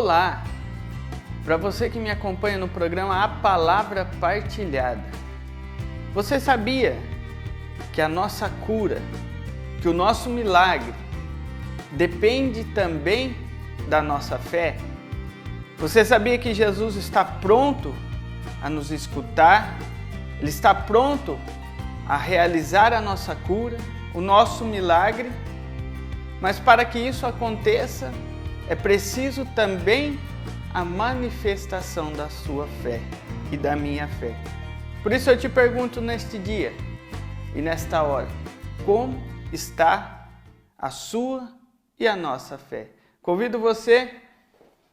Olá! Para você que me acompanha no programa A Palavra Partilhada. Você sabia que a nossa cura, que o nosso milagre depende também da nossa fé? Você sabia que Jesus está pronto a nos escutar? Ele está pronto a realizar a nossa cura, o nosso milagre? Mas para que isso aconteça, é preciso também a manifestação da sua fé e da minha fé. Por isso eu te pergunto neste dia e nesta hora, como está a sua e a nossa fé? Convido você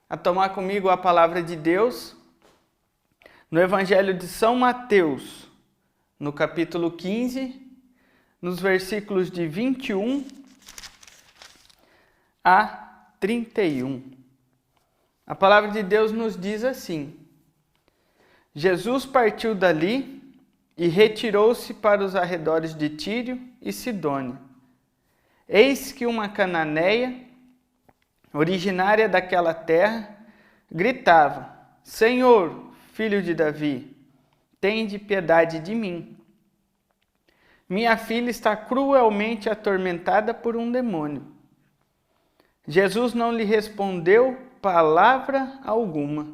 a tomar comigo a palavra de Deus no Evangelho de São Mateus, no capítulo 15, nos versículos de 21 a 31. A palavra de Deus nos diz assim: Jesus partiu dali e retirou-se para os arredores de Tiro e Sidônia. Eis que uma cananeia, originária daquela terra, gritava: Senhor, filho de Davi, tende piedade de mim. Minha filha está cruelmente atormentada por um demônio. Jesus não lhe respondeu palavra alguma.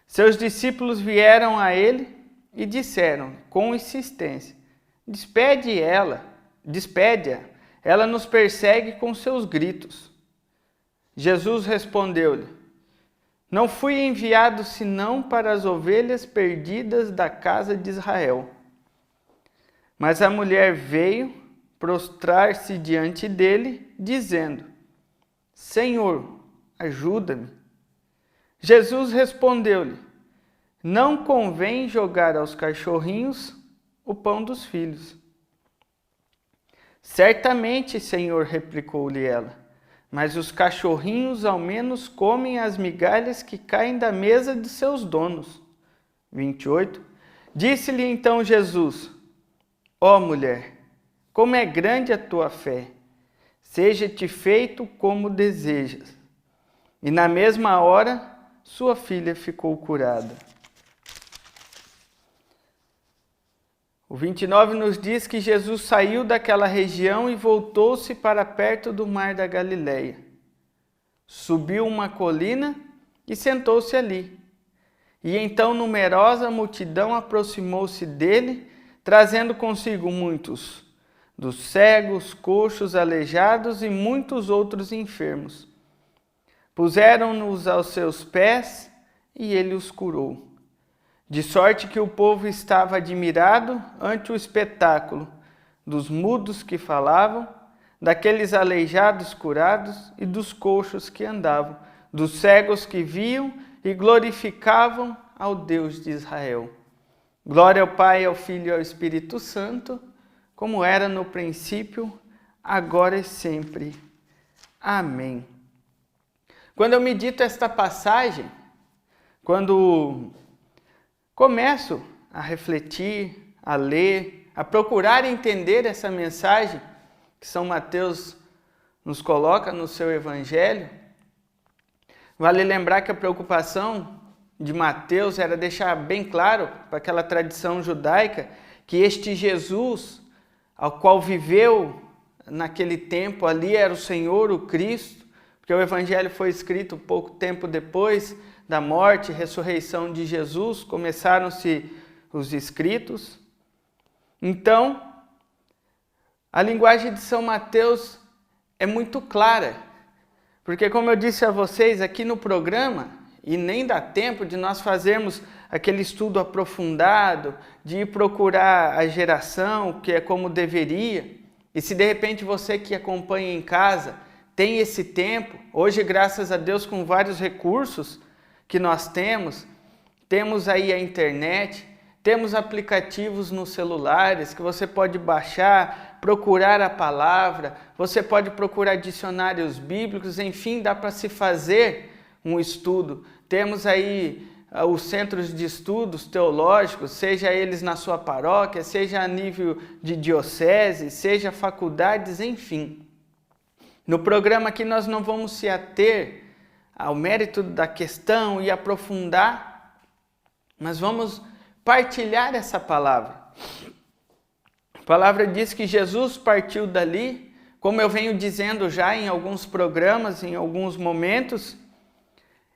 Seus discípulos vieram a ele e disseram com insistência: despede-a, ela nos persegue com seus gritos. Jesus respondeu-lhe: não fui enviado senão para as ovelhas perdidas da casa de Israel. Mas a mulher veio prostrar-se diante dele, dizendo: Senhor, ajuda-me. Jesus respondeu-lhe: não convém jogar aos cachorrinhos o pão dos filhos. Certamente, Senhor, replicou-lhe ela, mas os cachorrinhos ao menos comem as migalhas que caem da mesa de seus donos. 28. Disse-lhe então Jesus: ó mulher, como é grande a tua fé! Seja-te feito como desejas. E na mesma hora, sua filha ficou curada. O 29 nos diz que Jesus saiu daquela região e voltou-se para perto do mar da Galileia. Subiu uma colina e sentou-se ali. E então numerosa multidão aproximou-se dele, trazendo consigo muitos dos cegos, coxos, aleijados e muitos outros enfermos. Puseram-nos aos seus pés e ele os curou. De sorte que o povo estava admirado ante o espetáculo dos mudos que falavam, daqueles aleijados curados e dos coxos que andavam, dos cegos que viam e glorificavam ao Deus de Israel. Glória ao Pai, ao Filho e ao Espírito Santo, como era no princípio, agora e sempre. Amém. Quando eu medito esta passagem, quando começo a refletir, a ler, a procurar entender essa mensagem que São Mateus nos coloca no seu Evangelho, vale lembrar que a preocupação de Mateus era deixar bem claro para aquela tradição judaica que este Jesus, ao qual viveu naquele tempo ali, era o Senhor, o Cristo, porque o Evangelho foi escrito pouco tempo depois da morte e ressurreição de Jesus, começaram-se os escritos. Então, a linguagem de São Mateus é muito clara, porque como eu disse a vocês aqui no programa, e nem dá tempo de nós fazermos aquele estudo aprofundado, de ir procurar a geração, que é como deveria. E se de repente você que acompanha em casa tem esse tempo, hoje graças a Deus com vários recursos que nós temos aí a internet, temos aplicativos nos celulares que você pode baixar, procurar a palavra, você pode procurar dicionários bíblicos, enfim, dá para se fazer um estudo. Temos aí os centros de estudos teológicos, seja eles na sua paróquia, seja a nível de diocese, seja faculdades, enfim. No programa aqui nós não vamos se ater ao mérito da questão e aprofundar, mas vamos partilhar essa palavra. A palavra diz que Jesus partiu dali, como eu venho dizendo já em alguns programas, em alguns momentos,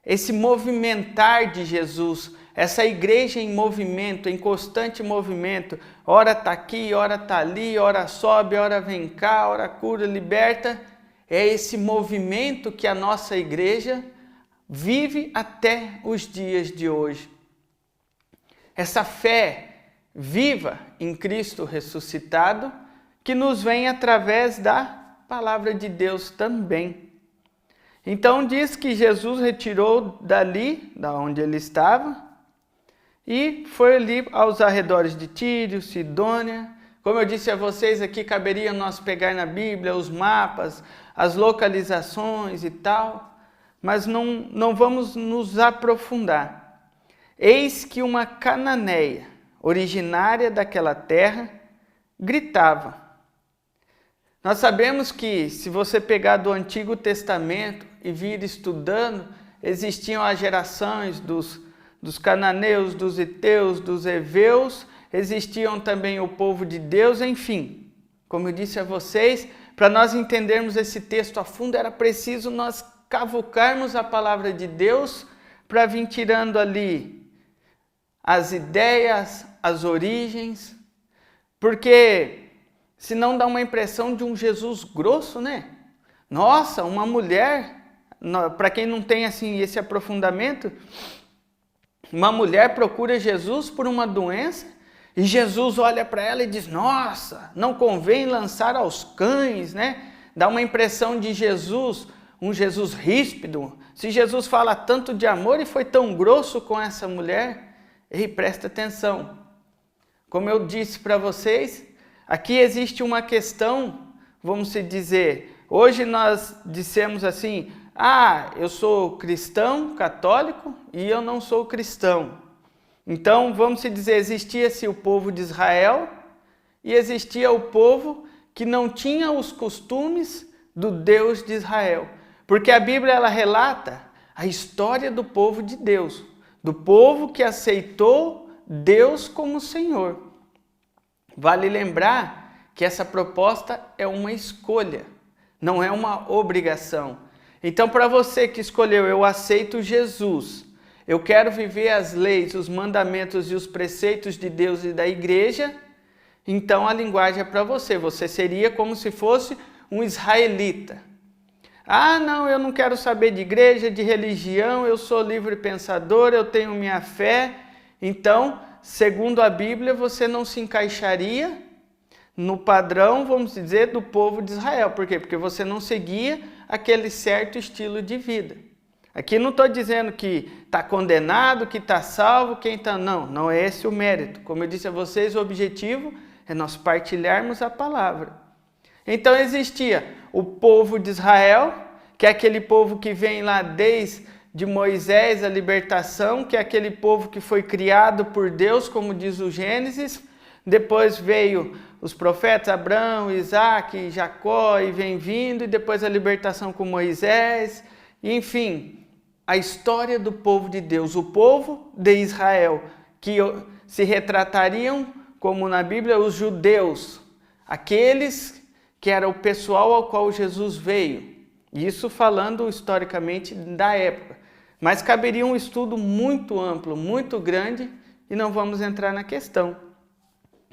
esse movimentar de Jesus, essa igreja em movimento, em constante movimento, ora está aqui, ora está ali, ora sobe, ora vem cá, ora cura, liberta, é esse movimento que a nossa igreja vive até os dias de hoje. Essa fé viva em Cristo ressuscitado, que nos vem através da palavra de Deus também. Então diz que Jesus retirou dali, da onde ele estava, e foi ali aos arredores de Tírio, Sidônia. Como eu disse a vocês aqui, caberia nós pegar na Bíblia os mapas, as localizações e tal, mas não vamos nos aprofundar. Eis que uma cananeia, originária daquela terra, gritava. Nós sabemos que, se você pegar do Antigo Testamento e vir estudando, existiam as gerações dos cananeus, dos heteus, dos heveus, existiam também o povo de Deus, enfim. Como eu disse a vocês, para nós entendermos esse texto a fundo, era preciso nós cavucarmos a palavra de Deus para vir tirando ali as ideias, as origens, porque senão dá uma impressão de um Jesus grosso, né? Nossa, uma mulher, para quem não tem assim esse aprofundamento, uma mulher procura Jesus por uma doença e Jesus olha para ela e diz, nossa, não convém lançar aos cães, né? Dá uma impressão de Jesus, um Jesus ríspido. Se Jesus fala tanto de amor e foi tão grosso com essa mulher, ei, presta atenção. Como eu disse para vocês, aqui existe uma questão, vamos dizer, hoje nós dissemos assim, eu sou cristão, católico, e eu não sou cristão. Então, vamos dizer, existia-se o povo de Israel e existia o povo que não tinha os costumes do Deus de Israel. Porque a Bíblia ela relata a história do povo de Deus, do povo que aceitou Deus como Senhor. Vale lembrar que essa proposta é uma escolha, não é uma obrigação. Então, para você que escolheu, eu aceito Jesus, eu quero viver as leis, os mandamentos e os preceitos de Deus e da igreja, então a linguagem é para você. Você seria como se fosse um israelita. Não, eu não quero saber de igreja, de religião, eu sou livre pensador, eu tenho minha fé. Então, segundo a Bíblia, você não se encaixaria no padrão, vamos dizer, do povo de Israel. Por quê? Porque você não seguia aquele certo estilo de vida. Aqui não estou dizendo que está condenado, que está salvo, quem está... Não é esse o mérito. Como eu disse a vocês, o objetivo é nós partilharmos a palavra. Então existia o povo de Israel, que é aquele povo que vem lá desde Moisés, a libertação, que é aquele povo que foi criado por Deus, como diz o Gênesis. Depois veio os profetas Abraão, Isaac, Jacó, e vem vindo, e depois a libertação com Moisés, e, enfim, a história do povo de Deus, o povo de Israel, que se retratariam, como na Bíblia, os judeus, aqueles que era o pessoal ao qual Jesus veio. Isso falando historicamente da época. Mas caberia um estudo muito amplo, muito grande, e não vamos entrar na questão.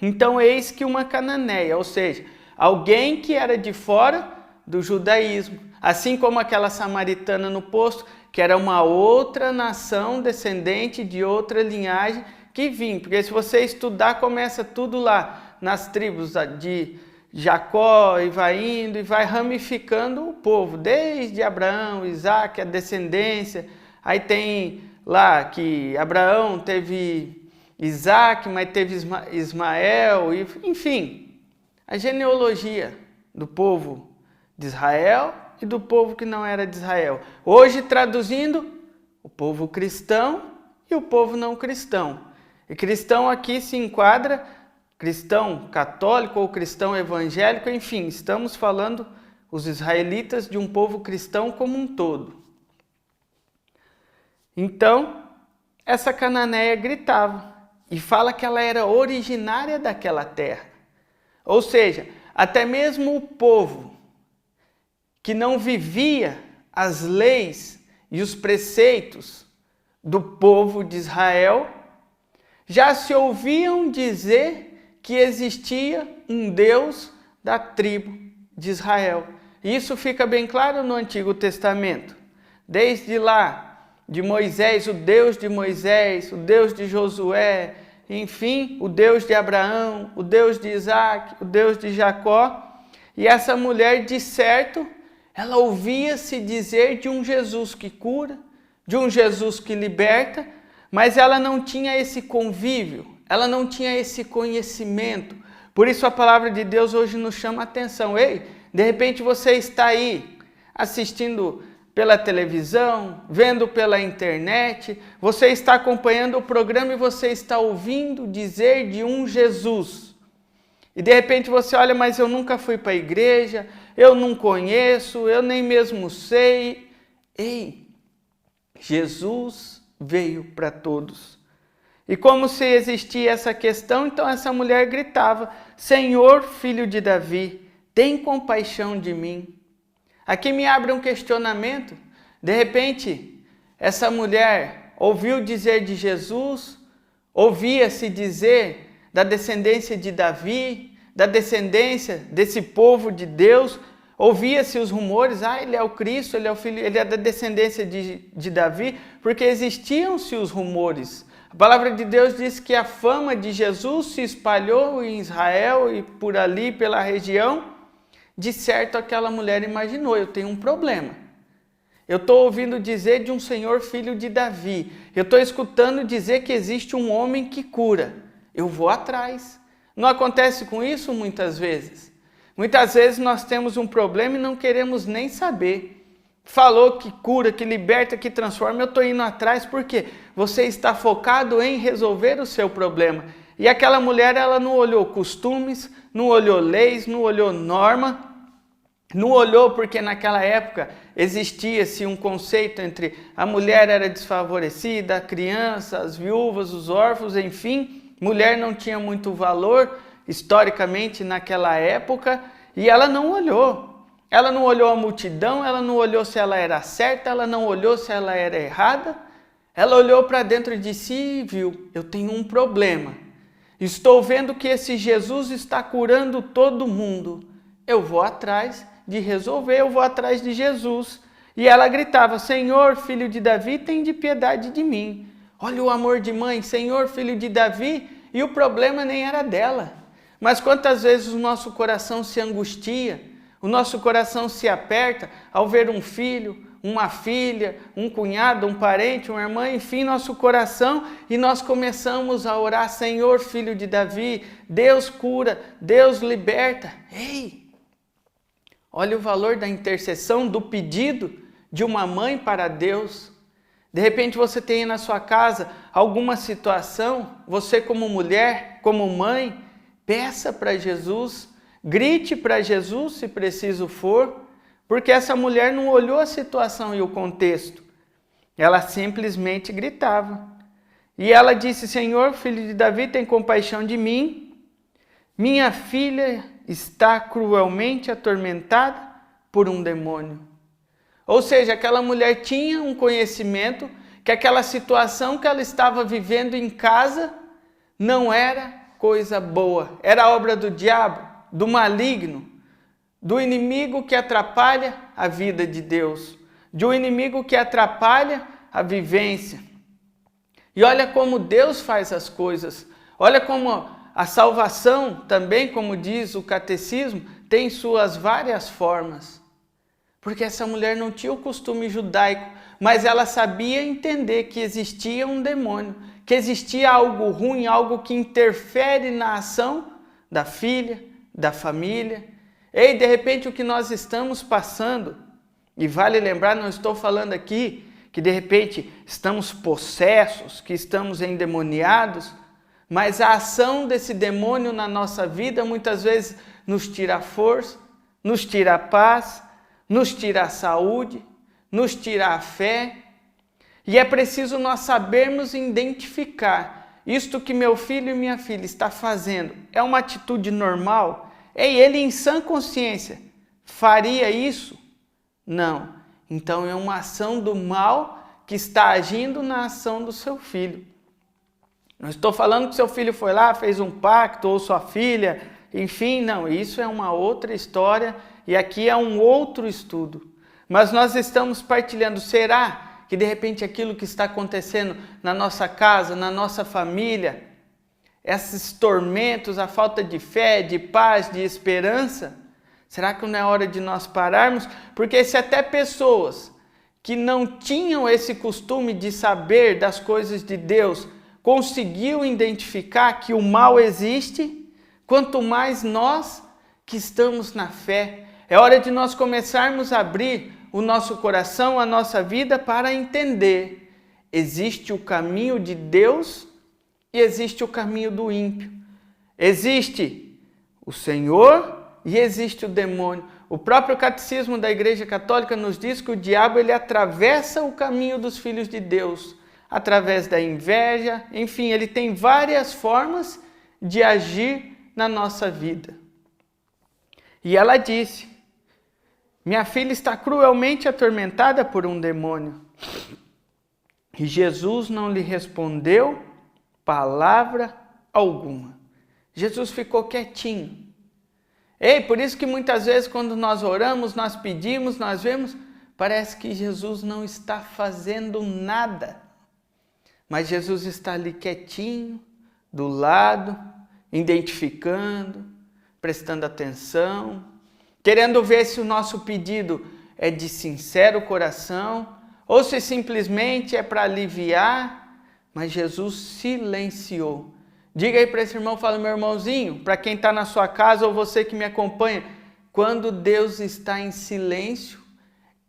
Então, eis que uma cananeia, ou seja, alguém que era de fora do judaísmo, assim como aquela samaritana no poço, que era uma outra nação descendente de outra linhagem que vinha. Porque se você estudar, começa tudo lá nas tribos de Jacó, e vai indo e vai ramificando o povo, desde Abraão, Isaac, a descendência. Aí tem lá que Abraão teve Isaac, mas teve Ismael, enfim, a genealogia do povo de Israel e do povo que não era de Israel. Hoje, traduzindo, o povo cristão e o povo não cristão. E cristão aqui se enquadra cristão católico ou cristão evangélico, enfim, estamos falando os israelitas de um povo cristão como um todo. Então, essa cananeia gritava e fala que ela era originária daquela terra. Ou seja, até mesmo o povo que não vivia as leis e os preceitos do povo de Israel, já se ouviam dizer que existia um Deus da tribo de Israel. Isso fica bem claro no Antigo Testamento. Desde lá, de Moisés, o Deus de Moisés, o Deus de Josué, enfim, o Deus de Abraão, o Deus de Isaac, o Deus de Jacó. E essa mulher, de certo, ela ouvia-se dizer de um Jesus que cura, de um Jesus que liberta, mas ela não tinha esse convívio, ela não tinha esse conhecimento. Por isso a palavra de Deus hoje nos chama a atenção. Ei, de repente você está aí assistindo pela televisão, vendo pela internet, você está acompanhando o programa e você está ouvindo dizer de um Jesus. E de repente você olha, mas eu nunca fui para a igreja, eu não conheço, eu nem mesmo sei. Ei, Jesus veio para todos. E como se existia essa questão, então essa mulher gritava: Senhor, filho de Davi, tem compaixão de mim. Aqui me abre um questionamento. De repente, essa mulher ouviu dizer de Jesus, ouvia-se dizer da descendência de Davi, da descendência desse povo de Deus, ouvia-se os rumores, ele é o Cristo, ele é o filho, ele é da descendência de Davi, porque existiam-se os rumores. A palavra de Deus diz que a fama de Jesus se espalhou em Israel e por ali, pela região. De certo, aquela mulher imaginou: eu tenho um problema. Eu estou ouvindo dizer de um Senhor filho de Davi. Eu estou escutando dizer que existe um homem que cura. Eu vou atrás. Não acontece com isso muitas vezes? Muitas vezes nós temos um problema e não queremos nem saber. Falou que cura, que liberta, que transforma, eu estou indo atrás porque você está focado em resolver o seu problema. E aquela mulher, ela não olhou costumes, não olhou leis, não olhou norma, não olhou porque naquela época existia-se um conceito entre a mulher era desfavorecida, a criança, as viúvas, os órfãos, enfim, mulher não tinha muito valor historicamente naquela época e ela não olhou. Ela não olhou a multidão, ela não olhou se ela era certa, ela não olhou se ela era errada. Ela olhou para dentro de si e viu: eu tenho um problema. Estou vendo que esse Jesus está curando todo mundo. Eu vou atrás de resolver, eu vou atrás de Jesus. E ela gritava: Senhor, filho de Davi, tem de piedade de mim. Olha o amor de mãe, Senhor, filho de Davi. E o problema nem era dela. Mas quantas vezes o nosso coração se angustia, o nosso coração se aperta ao ver um filho, uma filha, um cunhado, um parente, uma irmã, enfim, nosso coração, e nós começamos a orar: Senhor, filho de Davi, Deus cura, Deus liberta. Ei, olha o valor da intercessão, do pedido de uma mãe para Deus. De repente você tem na sua casa alguma situação, você como mulher, como mãe, peça para Jesus, grite para Jesus se preciso for, porque essa mulher não olhou a situação e o contexto. Ela simplesmente gritava. E ela disse: Senhor, filho de Davi, tem compaixão de mim. Minha filha está cruelmente atormentada por um demônio. Ou seja, aquela mulher tinha um conhecimento que aquela situação que ela estava vivendo em casa não era coisa boa. Era obra do diabo, do maligno, do inimigo que atrapalha a vida de Deus, de um inimigo que atrapalha a vivência. E olha como Deus faz as coisas. Olha como a salvação também, como diz o catecismo, tem suas várias formas. Porque essa mulher não tinha o costume judaico, mas ela sabia entender que existia um demônio, que existia algo ruim, algo que interfere na ação da filha, da família. Ei, de repente o que nós estamos passando, e vale lembrar, não estou falando aqui que de repente estamos possessos, que estamos endemoniados, mas a ação desse demônio na nossa vida muitas vezes nos tira a força, nos tira a paz, nos tira a saúde, nos tira a fé. E é preciso nós sabermos identificar isto que meu filho e minha filha está fazendo. É uma atitude normal? Ele em sã consciência faria isso? Não. Então é uma ação do mal que está agindo na ação do seu filho. Não estou falando que seu filho foi lá, fez um pacto, ou sua filha, enfim, não. Isso é uma outra história e aqui é um outro estudo. Mas nós estamos partilhando. Será que de repente aquilo que está acontecendo na nossa casa, na nossa família, esses tormentos, a falta de fé, de paz, de esperança, será que não é hora de nós pararmos? Porque se até pessoas que não tinham esse costume de saber das coisas de Deus conseguiu identificar que o mal existe, quanto mais nós que estamos na fé. É hora de nós começarmos a abrir o nosso coração, a nossa vida para entender. Existe o caminho de Deus e existe o caminho do ímpio. Existe o Senhor e existe o demônio. O próprio catecismo da Igreja Católica nos diz que o diabo ele atravessa o caminho dos filhos de Deus, através da inveja, enfim, ele tem várias formas de agir na nossa vida. E ela disse: minha filha está cruelmente atormentada por um demônio. E Jesus não lhe respondeu palavra alguma. Jesus ficou quietinho. Por isso que muitas vezes quando nós oramos, nós pedimos, nós vemos, parece que Jesus não está fazendo nada. Mas Jesus está ali quietinho, do lado, identificando, prestando atenção, querendo ver se o nosso pedido é de sincero coração ou se simplesmente é para aliviar, mas Jesus silenciou. Diga aí para esse irmão, fala, meu irmãozinho, para quem está na sua casa ou você que me acompanha, quando Deus está em silêncio,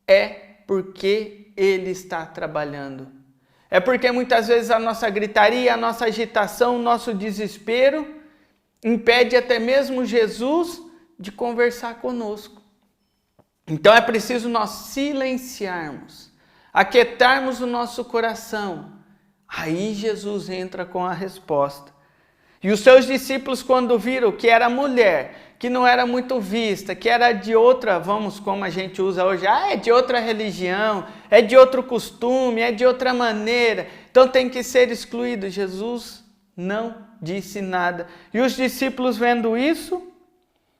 é porque Ele está trabalhando. É porque muitas vezes a nossa gritaria, a nossa agitação, o nosso desespero impede até mesmo Jesus de conversar conosco. Então é preciso nós silenciarmos, aquietarmos o nosso coração. Aí Jesus entra com a resposta. E os seus discípulos, quando viram que era mulher, que não era muito vista, que era de outra, como a gente usa hoje, é de outra religião, é de outro costume, é de outra maneira, então tem que ser excluído. Jesus não disse nada. E os discípulos, vendo isso,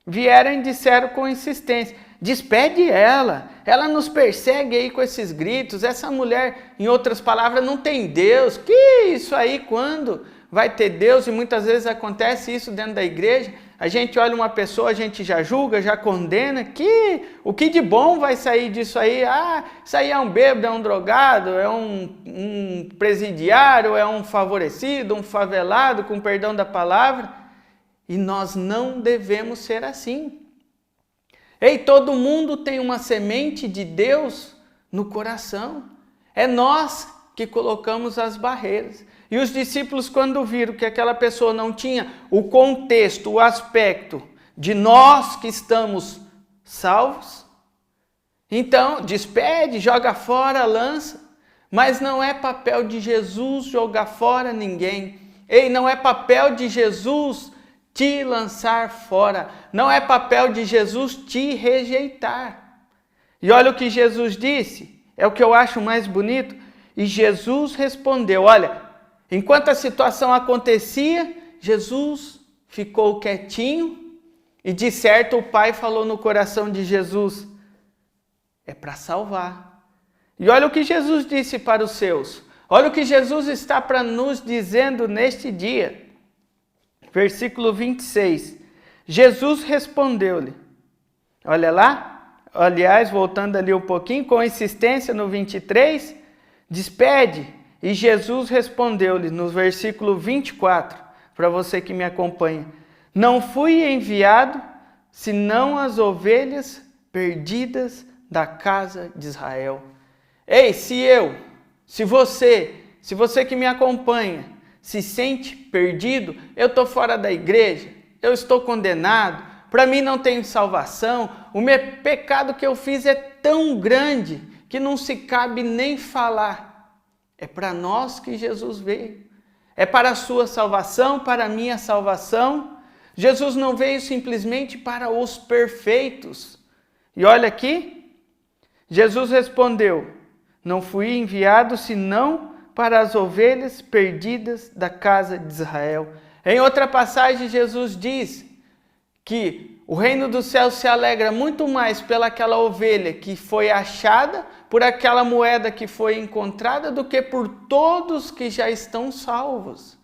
vieram e disseram com insistência: despede ela nos persegue aí com esses gritos, essa mulher, em outras palavras, não tem Deus. Que isso aí, quando vai ter Deus? E muitas vezes acontece isso dentro da igreja. A gente olha uma pessoa, a gente já julga, já condena. O que de bom vai sair disso aí? Isso aí é um bêbado, é um drogado, é um presidiário, é um favorecido, um favelado, com perdão da palavra. E nós não devemos ser assim. Todo mundo tem uma semente de Deus no coração. É nós que colocamos as barreiras. E os discípulos, quando viram que aquela pessoa não tinha o contexto, o aspecto de nós que estamos salvos, então despede, joga fora, lança. Mas não é papel de Jesus jogar fora ninguém. Não é papel de Jesus te lançar fora. Não é papel de Jesus te rejeitar. E olha o que Jesus disse, é o que eu acho mais bonito. E Jesus respondeu, olha, enquanto a situação acontecia, Jesus ficou quietinho e de certo o Pai falou no coração de Jesus, é para salvar. E olha o que Jesus disse para os seus. Olha o que Jesus está para nos dizendo neste dia. Versículo 26. Jesus respondeu-lhe. Olha lá. Aliás, voltando ali um pouquinho, com insistência no 23. Despede. E Jesus respondeu-lhe no versículo 24. Para você que me acompanha. Não fui enviado senão as ovelhas perdidas da casa de Israel. Se você que me acompanha, se sente perdido, eu estou fora da igreja, eu estou condenado, para mim não tem salvação, o meu pecado que eu fiz é tão grande que não se cabe nem falar. É para nós que Jesus veio. É para a sua salvação, para a minha salvação. Jesus não veio simplesmente para os perfeitos. E olha aqui, Jesus respondeu: não fui enviado senão para as ovelhas perdidas da casa de Israel. Em outra passagem, Jesus diz que o reino dos céus se alegra muito mais pelaquela ovelha que foi achada, por aquela moeda que foi encontrada, do que por todos que já estão salvos.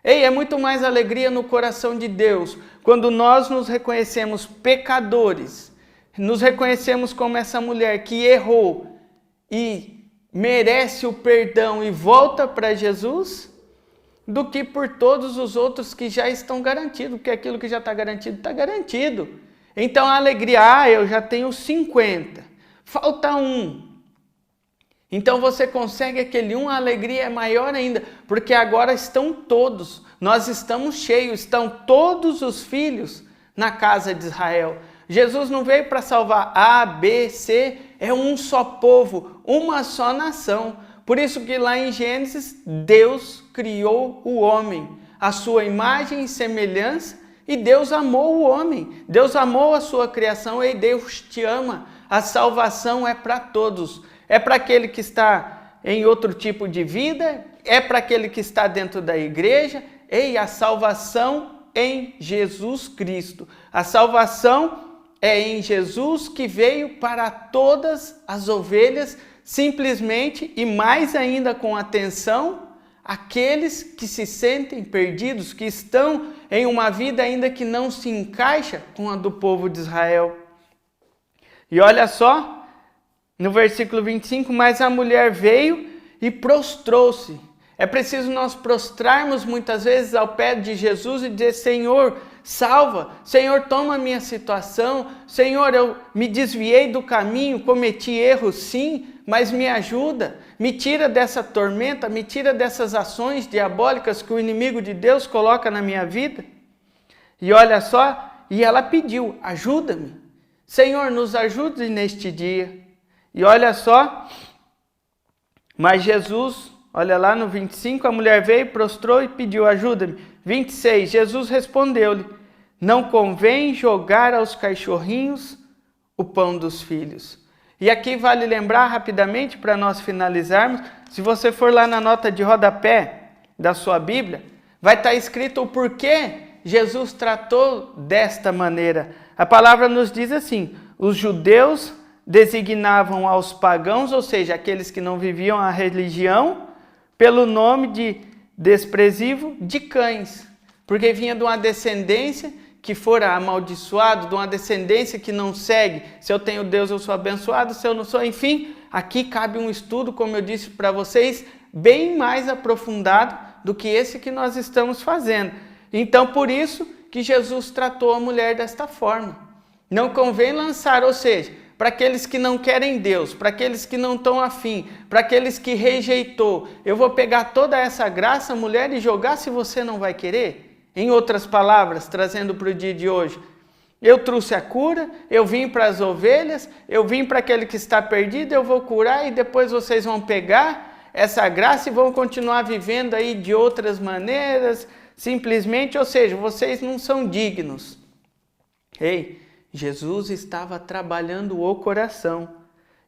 Ei, é muito mais alegria no coração de Deus quando nós nos reconhecemos pecadores, nos reconhecemos como essa mulher que errou e merece o perdão e volta para Jesus, do que por todos os outros que já estão garantidos, porque aquilo que já está garantido, está garantido. Então a alegria, eu já tenho 50, falta um. Então você consegue aquele um, a alegria é maior ainda, porque agora estão todos, nós estamos cheios, estão todos os filhos na casa de Israel. Jesus não veio para salvar A, B, C, é um só povo, uma só nação. Por isso que lá em Gênesis, Deus criou o homem, a sua imagem e semelhança, e Deus amou o homem, Deus amou a sua criação, e Deus te ama. A salvação é para todos, é para aquele que está em outro tipo de vida, é para aquele que está dentro da igreja, e a salvação em Jesus Cristo. A salvação é em Jesus, que veio para todas as ovelhas, simplesmente e mais ainda com atenção, aqueles que se sentem perdidos, que estão em uma vida ainda que não se encaixa com a do povo de Israel. E olha só, no versículo 25, mas a mulher veio e prostrou-se. É preciso nós prostrarmos muitas vezes ao pé de Jesus e dizer: Senhor, salva, Senhor, toma a minha situação, Senhor, eu me desviei do caminho, cometi erros sim, mas me ajuda, me tira dessa tormenta, me tira dessas ações diabólicas que o inimigo de Deus coloca na minha vida. E olha só, e ela pediu: ajuda-me, Senhor, nos ajude neste dia. E olha só, mas Jesus, olha lá no 25, a mulher veio, prostrou e pediu: ajuda-me. 26, Jesus respondeu-lhe: não convém jogar aos cachorrinhos o pão dos filhos. E aqui vale lembrar rapidamente, para nós finalizarmos, se você for lá na nota de rodapé da sua Bíblia, vai estar escrito o porquê Jesus tratou desta maneira. A palavra nos diz assim: os judeus designavam aos pagãos, ou seja, aqueles que não viviam a religião, pelo nome de desprezível de cães, porque vinha de uma descendência que fora amaldiçoado, de uma descendência que não segue. Se eu tenho Deus, eu sou abençoado, se eu não sou, enfim, aqui cabe um estudo, como eu disse para vocês, bem mais aprofundado do que esse que nós estamos fazendo. Então, por isso que Jesus tratou a mulher desta forma. Não convém lançar, ou seja, para aqueles que não querem Deus, para aqueles que não estão afim, para aqueles que rejeitou, eu vou pegar toda essa graça, mulher, e jogar se você não vai querer? Em outras palavras, trazendo para o dia de hoje, eu trouxe a cura, eu vim para as ovelhas, eu vim para aquele que está perdido, eu vou curar e depois vocês vão pegar essa graça e vão continuar vivendo aí de outras maneiras, simplesmente, ou seja, vocês não são dignos. Ei, Jesus estava trabalhando o coração.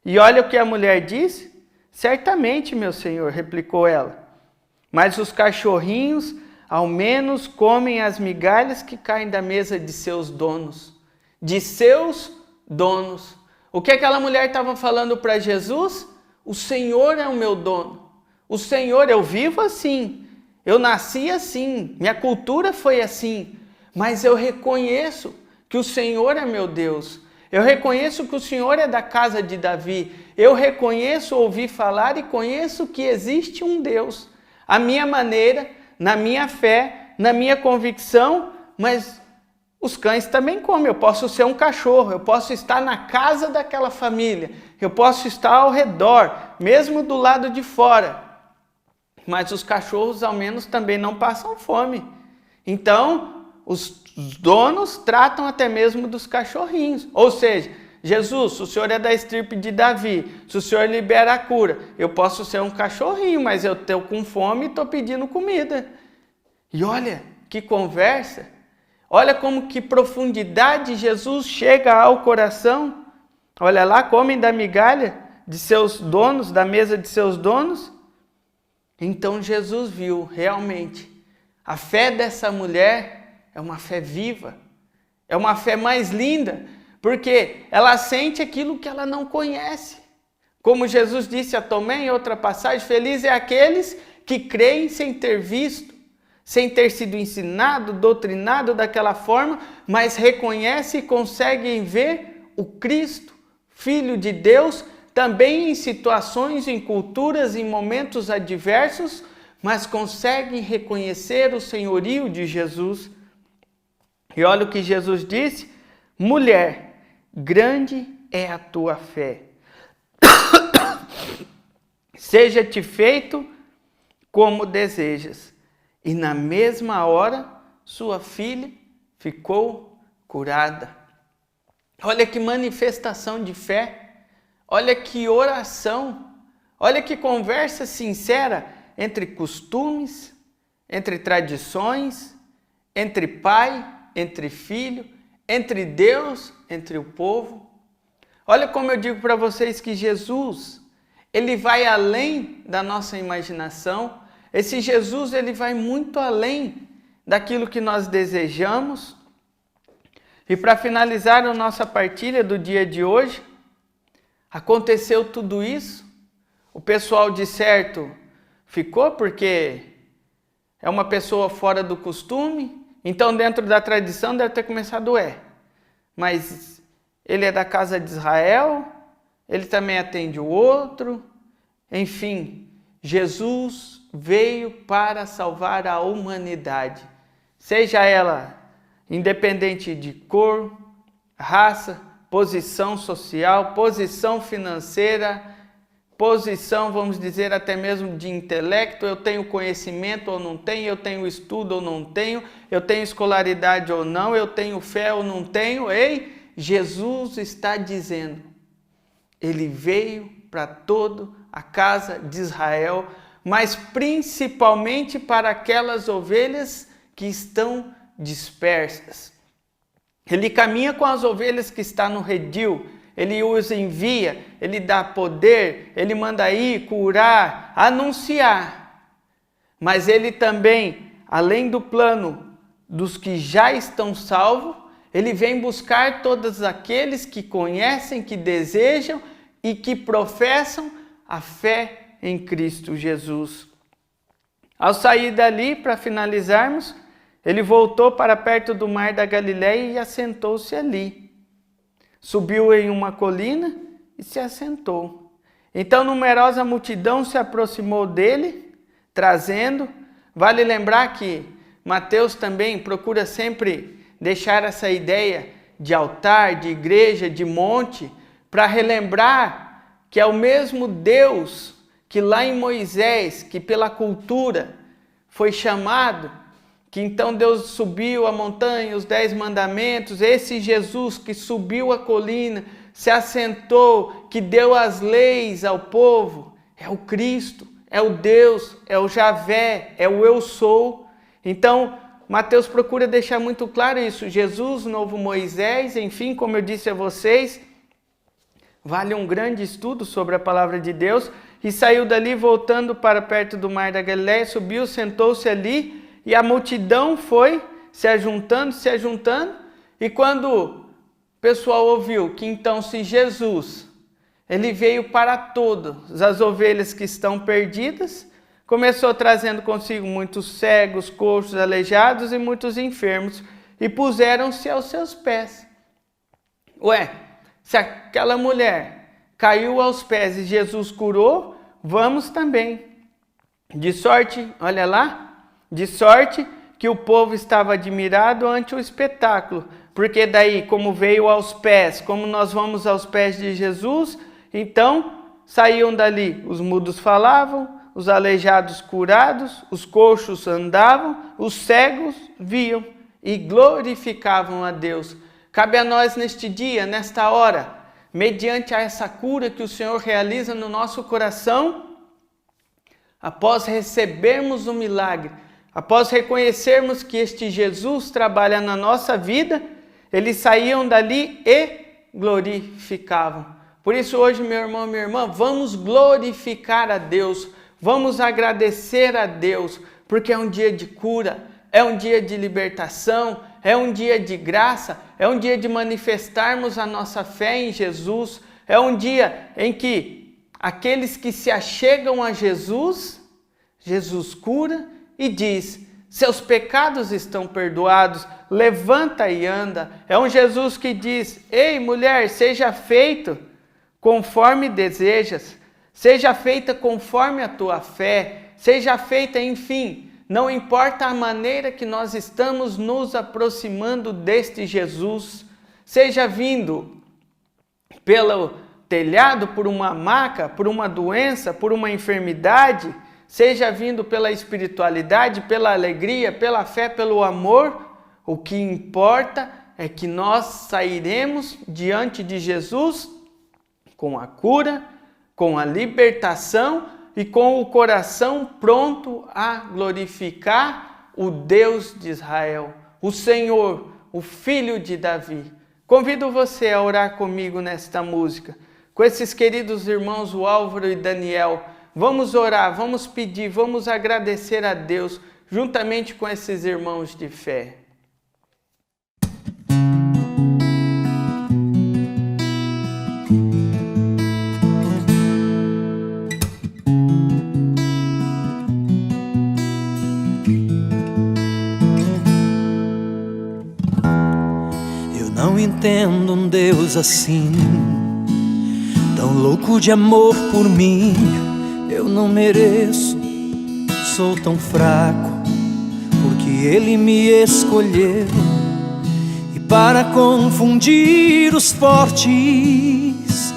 E olha o que a mulher disse: certamente, meu Senhor, replicou ela, mas os cachorrinhos ao menos comem as migalhas que caem da mesa de seus donos. De seus donos. O que aquela mulher estava falando para Jesus? O Senhor é o meu dono. O Senhor, eu vivo assim. Eu nasci assim. Minha cultura foi assim. Mas eu reconheço que o Senhor é meu Deus. Eu reconheço que o Senhor é da casa de Davi. Eu reconheço, ouvi falar e conheço que existe um Deus. A minha maneira, na minha fé, na minha convicção, mas os cães também comem. Eu posso ser um cachorro, eu posso estar na casa daquela família, eu posso estar ao redor, mesmo do lado de fora. Mas os cachorros ao menos também não passam fome. Então, os donos tratam até mesmo dos cachorrinhos. Ou seja, Jesus, se o Senhor é da estirpe de Davi, se o Senhor libera a cura, eu posso ser um cachorrinho, mas eu estou com fome e estou pedindo comida. E olha que conversa, olha como que profundidade Jesus chega ao coração. Olha lá, comem da migalha de seus donos, da mesa de seus donos. Então Jesus viu realmente, a fé dessa mulher é uma fé viva, é uma fé mais linda, porque ela sente aquilo que ela não conhece. Como Jesus disse a Tomé em outra passagem, feliz é aqueles que creem sem ter visto, sem ter sido ensinado, doutrinado daquela forma, mas reconhece e conseguem ver o Cristo, Filho de Deus, também em situações, em culturas, em momentos adversos, mas conseguem reconhecer o senhorio de Jesus. E olha o que Jesus disse: mulher, grande é a tua fé. Seja-te feito como desejas. E na mesma hora, sua filha ficou curada. Olha que manifestação de fé, olha que oração, olha que conversa sincera entre costumes, entre tradições, entre pai, entre filho, entre Deus, entre o povo. Olha como eu digo para vocês que Jesus, ele vai além da nossa imaginação. Esse Jesus, ele vai muito além daquilo que nós desejamos. E para finalizar a nossa partilha do dia de hoje, aconteceu tudo isso. O pessoal de certo ficou porque é uma pessoa fora do costume. Então, dentro da tradição, deve ter começado mas ele é da casa de Israel, ele também atende o outro. Enfim, Jesus veio para salvar a humanidade, seja ela independente de cor, raça, posição social, posição financeira, posição, vamos dizer, até mesmo de intelecto. Eu tenho conhecimento ou não tenho, eu tenho estudo ou não tenho, eu tenho escolaridade ou não, eu tenho fé ou não tenho. Ei, Jesus está dizendo, ele veio para toda a casa de Israel, mas principalmente para aquelas ovelhas que estão dispersas. Ele caminha com as ovelhas que estão no redil, ele os envia, ele dá poder, ele manda ir, curar, anunciar. Mas ele também, além do plano dos que já estão salvos, ele vem buscar todos aqueles que conhecem, que desejam e que professam a fé em Cristo Jesus. Ao sair dali, para finalizarmos, ele voltou para perto do mar da Galileia e assentou-se ali. Subiu em uma colina e se assentou. Então numerosa multidão se aproximou dele, trazendo. Vale lembrar que Mateus também procura sempre deixar essa ideia de altar, de igreja, de monte, para relembrar que é o mesmo Deus que lá em Moisés, que pela cultura foi chamado, que então Deus subiu a montanha, os 10 mandamentos, esse Jesus que subiu a colina, se assentou, que deu as leis ao povo, é o Cristo, é o Deus, é o Javé, é o eu sou. Então, Mateus procura deixar muito claro isso, Jesus, novo Moisés, enfim, como eu disse a vocês, vale um grande estudo sobre a palavra de Deus, e saiu dali voltando para perto do mar da Galileia, subiu, sentou-se ali, e a multidão foi se ajuntando, e quando o pessoal ouviu que então se Jesus, ele veio para todas as ovelhas que estão perdidas, começou trazendo consigo muitos cegos, coxos, aleijados e muitos enfermos, e puseram-se aos seus pés. Se aquela mulher caiu aos pés e Jesus curou, vamos também. De sorte, olha lá, de sorte que o povo estava admirado ante o espetáculo, porque daí, como veio aos pés, como nós vamos aos pés de Jesus, então saíam dali, os mudos falavam, os aleijados curados, os coxos andavam, os cegos viam e glorificavam a Deus. Cabe a nós neste dia, nesta hora, mediante a essa cura que o Senhor realiza no nosso coração, após recebermos o milagre, após reconhecermos que este Jesus trabalha na nossa vida, eles saíam dali e glorificavam. Por isso hoje, meu irmão, minha irmã, vamos glorificar a Deus, vamos agradecer a Deus, porque é um dia de cura, é um dia de libertação, é um dia de graça, é um dia de manifestarmos a nossa fé em Jesus, é um dia em que aqueles que se achegam a Jesus, Jesus cura e diz: seus pecados estão perdoados, levanta e anda. É um Jesus que diz: ei, mulher, seja feito conforme desejas, seja feita conforme a tua fé, seja feita, enfim. Não importa a maneira que nós estamos nos aproximando deste Jesus, seja vindo pelo telhado, por uma maca, por uma doença, por uma enfermidade, seja vindo pela espiritualidade, pela alegria, pela fé, pelo amor, o que importa é que nós sairemos diante de Jesus com a cura, com a libertação e com o coração pronto a glorificar o Deus de Israel, o Senhor, o Filho de Davi. Convido você a orar comigo nesta música, com esses queridos irmãos, o Álvaro e Daniel. Vamos orar, vamos pedir, vamos agradecer a Deus, juntamente com esses irmãos de fé. Não entendo um Deus assim, tão louco de amor por mim. Eu não mereço, sou tão fraco, porque Ele me escolheu. E para confundir os fortes,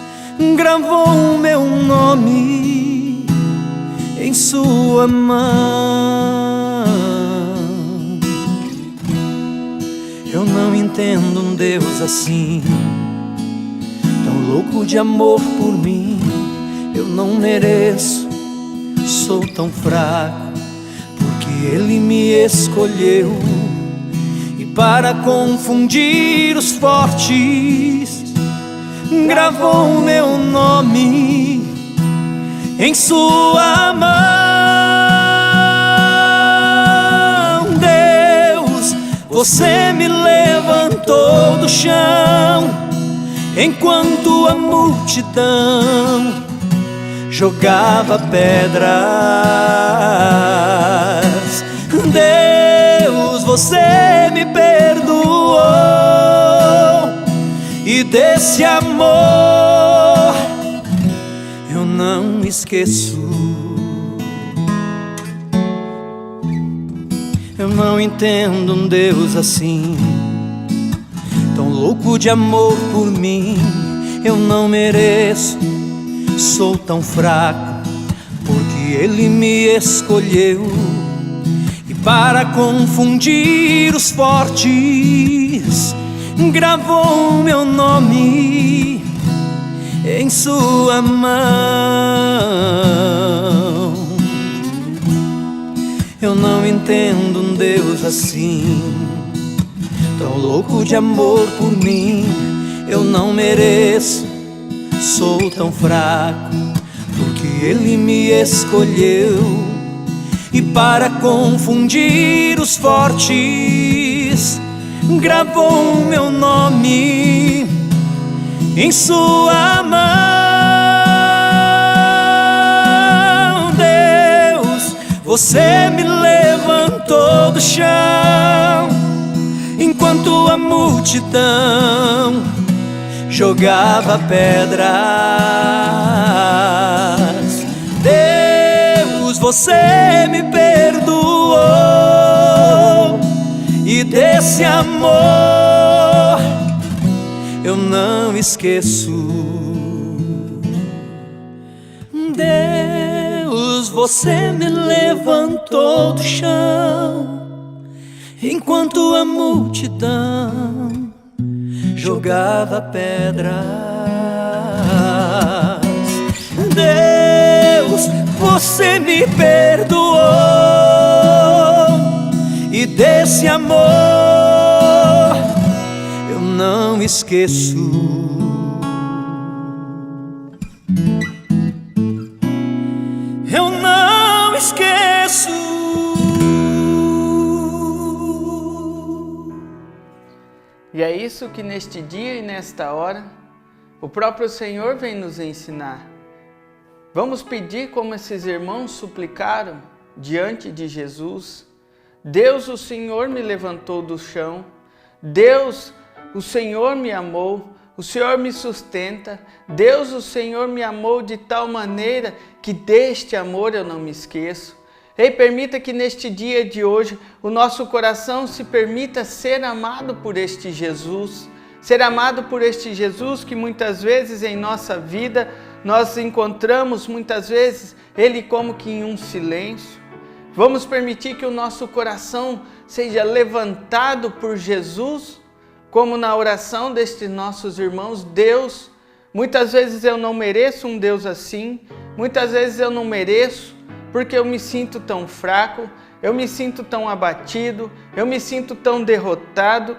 gravou o meu nome em sua mão. Eu não entendo um Deus assim, tão louco de amor por mim. Eu não mereço, sou tão fraco, porque Ele me escolheu. E para confundir os fortes, gravou o meu nome em sua mão. Você me levantou do chão, enquanto a multidão jogava pedras. Deus, você me perdoou, e desse amor eu não esqueço. Eu não entendo um Deus assim, tão louco de amor por mim. Eu não mereço, sou tão fraco, porque Ele me escolheu. E para confundir os fortes, gravou o meu nome em sua mão. Eu não entendo um Deus assim, tão louco de amor por mim. Eu não mereço, sou tão fraco, porque Ele me escolheu. E para confundir os fortes, gravou o meu nome em sua mão. Você me levantou do chão, enquanto a multidão jogava pedras. Deus, você me perdoou, e desse amor eu não esqueço. Deus, você me levantou do chão, enquanto a multidão jogava pedras. Deus, você me perdoou, e desse amor eu não esqueço. Eu não esqueço. E é isso que neste dia e nesta hora o próprio Senhor vem nos ensinar. Vamos pedir como esses irmãos suplicaram diante de Jesus. Deus, o Senhor me levantou do chão. Deus, o Senhor me amou. O Senhor me sustenta. Deus, o Senhor me amou de tal maneira que deste amor eu não me esqueço. Ei, permita que neste dia de hoje o nosso coração se permita ser amado por este Jesus. Ser amado por este Jesus que muitas vezes em nossa vida nós encontramos muitas vezes Ele como que em um silêncio. Vamos permitir que o nosso coração seja levantado por Jesus, como na oração destes nossos irmãos. Deus, muitas vezes eu não mereço um Deus assim, muitas vezes eu não mereço, porque eu me sinto tão fraco, eu me sinto tão abatido, eu me sinto tão derrotado,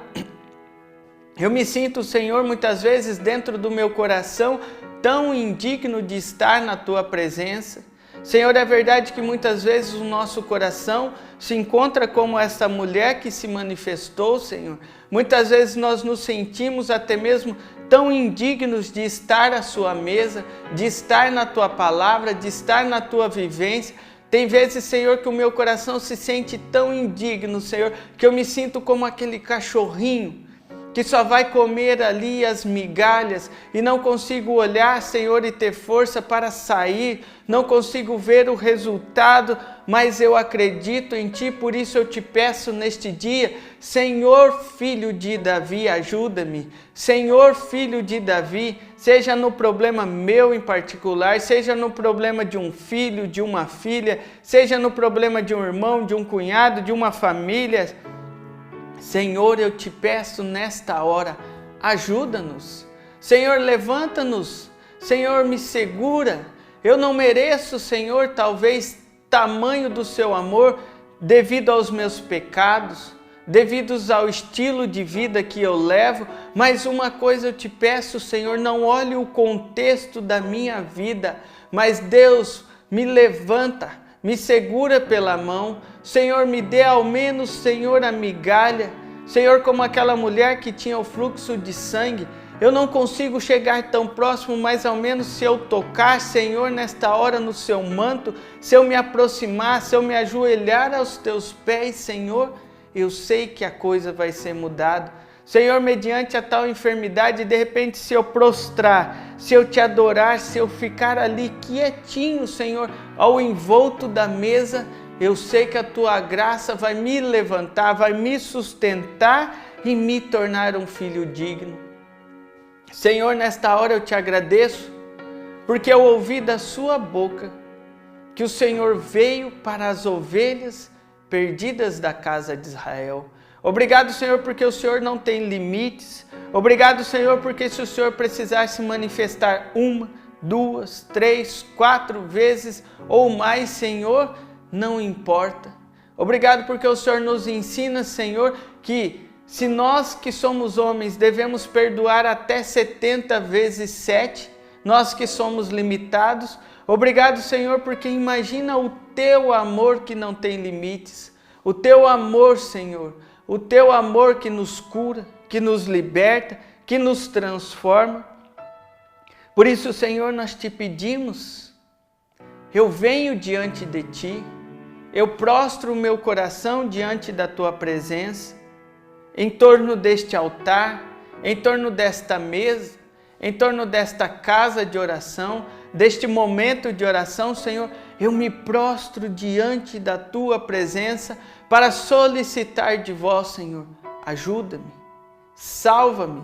eu me sinto, Senhor, muitas vezes dentro do meu coração tão indigno de estar na Tua presença. Senhor, é verdade que muitas vezes o nosso coração se encontra como essa mulher que se manifestou, Senhor. Muitas vezes nós nos sentimos até mesmo tão indignos de estar à Sua mesa, de estar na Tua palavra, de estar na Tua vivência. Tem vezes, Senhor, que o meu coração se sente tão indigno, Senhor, que eu me sinto como aquele cachorrinho que só vai comer ali as migalhas e não consigo olhar, Senhor, e ter força para sair, não consigo ver o resultado, mas eu acredito em Ti, por isso eu te peço neste dia, Senhor, Filho de Davi, ajuda-me. Senhor, Filho de Davi, seja no problema meu em particular, seja no problema de um filho, de uma filha, seja no problema de um irmão, de um cunhado, de uma família. Senhor, eu te peço nesta hora, ajuda-nos. Senhor, levanta-nos. Senhor, me segura. Eu não mereço, Senhor, talvez tamanho do seu amor devido aos meus pecados, devido ao estilo de vida que eu levo, mas uma coisa eu te peço, Senhor, não olhe o contexto da minha vida, mas Deus, me levanta, me segura pela mão, Senhor, me dê ao menos, Senhor, a migalha. Senhor, como aquela mulher que tinha o fluxo de sangue, eu não consigo chegar tão próximo, mas ao menos se eu tocar, Senhor, nesta hora no seu manto, se eu me aproximar, se eu me ajoelhar aos teus pés, Senhor, eu sei que a coisa vai ser mudada. Senhor, mediante a tal enfermidade, de repente se eu prostrar, se eu te adorar, se eu ficar ali quietinho, Senhor, ao envolto da mesa, eu sei que a Tua graça vai me levantar, vai me sustentar e me tornar um filho digno. Senhor, nesta hora eu te agradeço, porque eu ouvi da Sua boca que o Senhor veio para as ovelhas perdidas da casa de Israel. Obrigado, Senhor, porque o Senhor não tem limites. Obrigado, Senhor, porque se o Senhor precisar se manifestar 1, 2, 3, 4 vezes ou mais, Senhor, não importa. Obrigado porque o Senhor nos ensina, Senhor, que se nós que somos homens devemos perdoar até 70 vezes 7, nós que somos limitados. Obrigado, Senhor, porque imagina o Teu amor que não tem limites. O Teu amor, Senhor, o Teu amor que nos cura, que nos liberta, que nos transforma. Por isso, Senhor, nós te pedimos, eu venho diante de Ti, eu prostro o meu coração diante da Tua presença, em torno deste altar, em torno desta mesa, em torno desta casa de oração, deste momento de oração, Senhor, eu me prostro diante da Tua presença para solicitar de Vós, Senhor, ajuda-me, salva-me,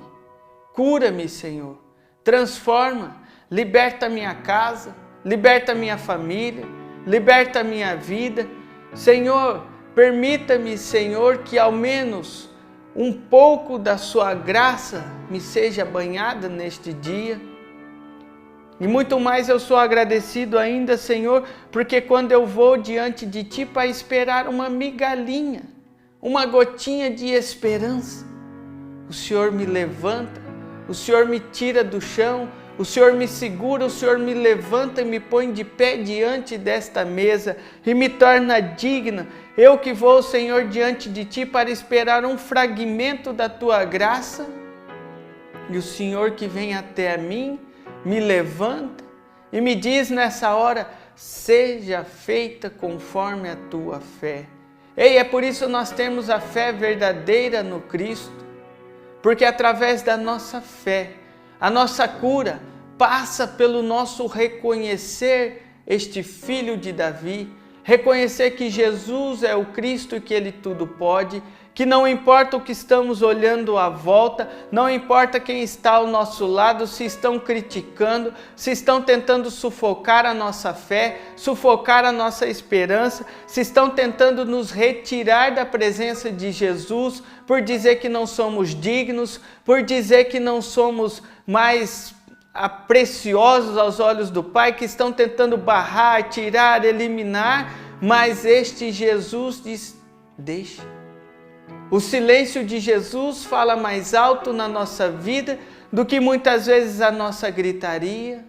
cura-me, Senhor, transforma, liberta a minha casa, liberta a minha família, liberta a minha vida. Senhor, permita-me, Senhor, que ao menos um pouco da Sua graça me seja banhada neste dia. E muito mais eu sou agradecido ainda, Senhor, porque quando eu vou diante de Ti para esperar uma migalhinha, uma gotinha de esperança, o Senhor me levanta, o Senhor me tira do chão, o Senhor me segura, o Senhor me levanta e me põe de pé diante desta mesa e me torna digna. Eu que vou, Senhor, diante de Ti para esperar um fragmento da Tua graça, e o Senhor que vem até mim, me levanta e me diz nessa hora: seja feita conforme a tua fé. Ei, é por isso nós temos a fé verdadeira no Cristo, porque através da nossa fé, a nossa cura passa pelo nosso reconhecer este Filho de Davi, reconhecer que Jesus é o Cristo e que Ele tudo pode, que não importa o que estamos olhando à volta, não importa quem está ao nosso lado, se estão criticando, se estão tentando sufocar a nossa fé, sufocar a nossa esperança, se estão tentando nos retirar da presença de Jesus, por dizer que não somos dignos, por dizer que não somos mais preciosos aos olhos do Pai, que estão tentando barrar, tirar, eliminar, mas este Jesus diz: deixa. O silêncio de Jesus fala mais alto na nossa vida do que muitas vezes a nossa gritaria,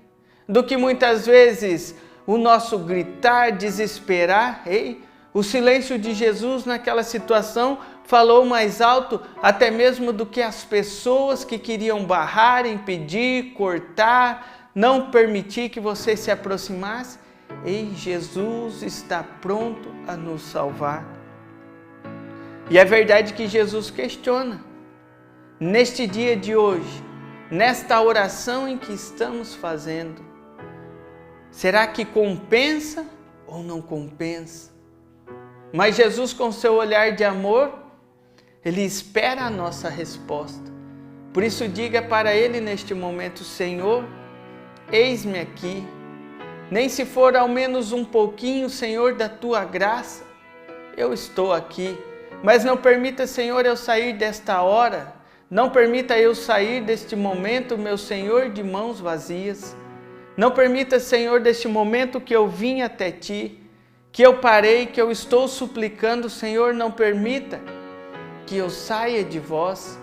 do que muitas vezes o nosso gritar, desesperar. Ei, o silêncio de Jesus naquela situação falou mais alto até mesmo do que as pessoas que queriam barrar, impedir, cortar, não permitir que você se aproximasse. Ei, Jesus está pronto a nos salvar. E é verdade que Jesus questiona, neste dia de hoje, nesta oração em que estamos fazendo, será que compensa ou não compensa? Mas Jesus, com seu olhar de amor, Ele espera a nossa resposta. Por isso diga para Ele neste momento: Senhor, eis-me aqui. Nem se for ao menos um pouquinho, Senhor, da Tua graça, eu estou aqui. Mas não permita, Senhor, eu sair desta hora, não permita eu sair deste momento, meu Senhor, de mãos vazias. Não permita, Senhor, deste momento que eu vim até Ti, que eu parei, que eu estou suplicando, Senhor, não permita que eu saia de Vós.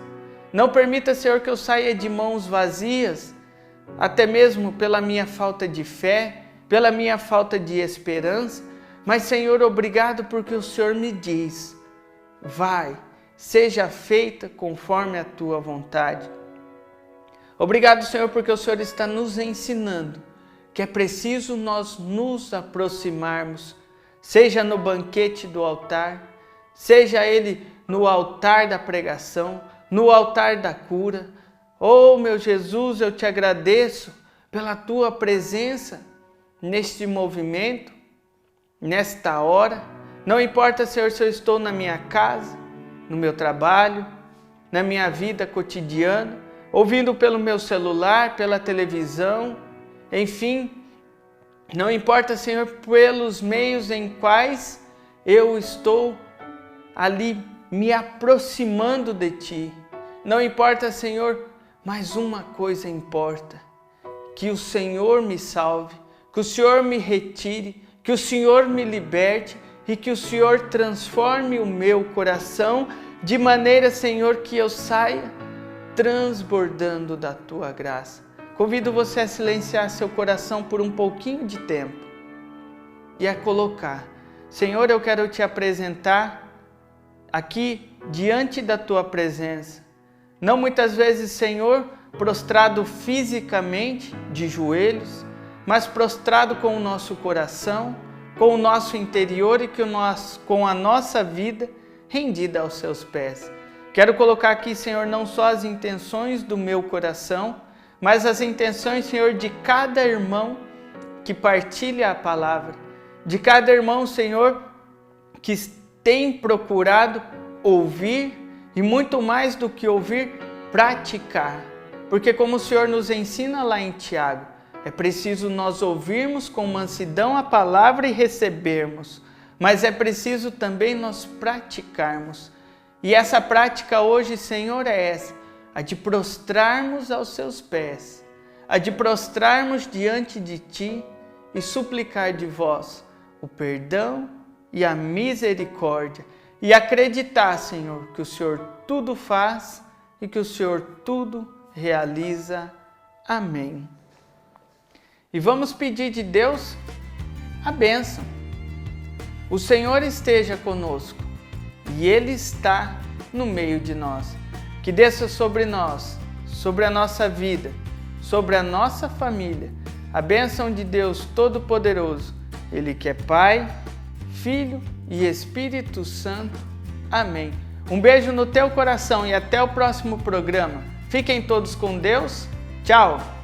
Não permita, Senhor, que eu saia de mãos vazias, até mesmo pela minha falta de fé, pela minha falta de esperança. Mas, Senhor, obrigado porque o Senhor me diz: vai, seja feita conforme a Tua vontade. Obrigado, Senhor, porque o Senhor está nos ensinando que é preciso nós nos aproximarmos, seja no banquete do altar, seja ele no altar da pregação, no altar da cura. Oh, meu Jesus, eu te agradeço pela Tua presença neste movimento, nesta hora. Não importa, Senhor, se eu estou na minha casa, no meu trabalho, na minha vida cotidiana, ouvindo pelo meu celular, pela televisão, enfim, não importa, Senhor, pelos meios em quais eu estou ali me aproximando de Ti. Não importa, Senhor, mas uma coisa importa: que o Senhor me salve, que o Senhor me retire, que o Senhor me liberte, e que o Senhor transforme o meu coração de maneira, Senhor, que eu saia transbordando da Tua graça. Convido você a silenciar seu coração por um pouquinho de tempo e a colocar: Senhor, eu quero Te apresentar aqui diante da Tua presença. Não muitas vezes, Senhor, prostrado fisicamente, de joelhos, mas prostrado com o nosso coração, com o nosso interior e com a nossa vida rendida aos Seus pés. Quero colocar aqui, Senhor, não só as intenções do meu coração, mas as intenções, Senhor, de cada irmão que partilha a palavra, de cada irmão, Senhor, que tem procurado ouvir e muito mais do que ouvir, praticar. Porque como o Senhor nos ensina lá em Tiago, é preciso nós ouvirmos com mansidão a palavra e recebermos, mas é preciso também nós praticarmos. E essa prática hoje, Senhor, é essa: a de prostrarmos aos Seus pés, a de prostrarmos diante de Ti e suplicar de vós o perdão e a misericórdia e acreditar, Senhor, que o Senhor tudo faz e que o Senhor tudo realiza. Amém. E vamos pedir de Deus a bênção. O Senhor esteja conosco e Ele está no meio de nós. Que desça sobre nós, sobre a nossa vida, sobre a nossa família, a bênção de Deus Todo-Poderoso, Ele que é Pai, Filho e Espírito Santo. Amém. Um beijo no teu coração e até o próximo programa. Fiquem todos com Deus. Tchau!